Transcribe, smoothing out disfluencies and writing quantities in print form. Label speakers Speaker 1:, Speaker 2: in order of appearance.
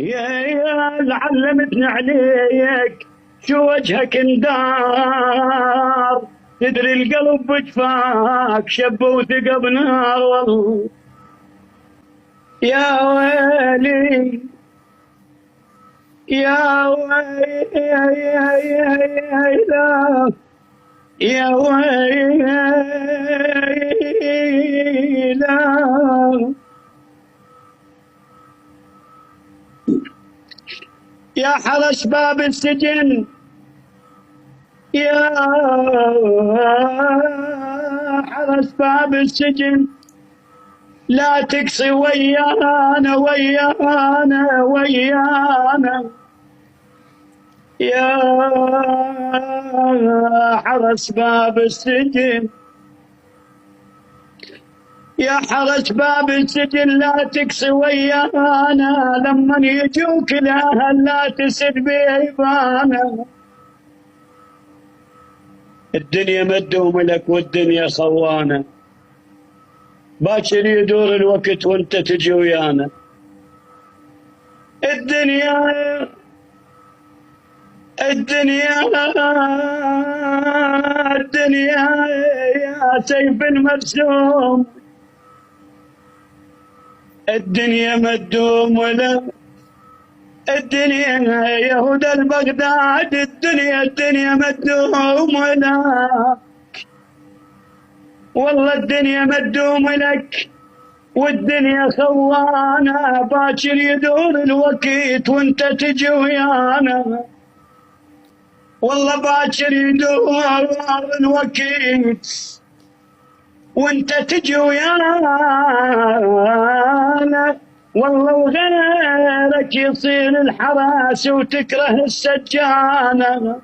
Speaker 1: يا علمتني عليك شو وجهك اندار، تدري القلب بجفاك شب وثقب نار والله. يا ويلي يا ويلي يا ويلي يا حرس باب السجن، يا حرس باب السجن، لا تقصي ويانا ويانا ويانا. يا حرس باب السجن، يا حرس باب السجن، لا تقصي ويانا، لمن يجوك الاهل لا تسد بيبانا. الدنيا مدوم لك والدنيا خوانه، باكر يدور الوقت وانت تجي ويانا. الدنيا يا سيف المرسوم، الدنيا مدوم ولا الدنيا يهود البغداد، الدنيا مدوم ولا والله الدنيا مدوم لك والدنيا خوانه، باكر يدور الوقت وانت تجي ويانا. والله باكر يدور الوقت وانت تجي ويانا، والله وغيرك يصير الحراس وتكره السجانه.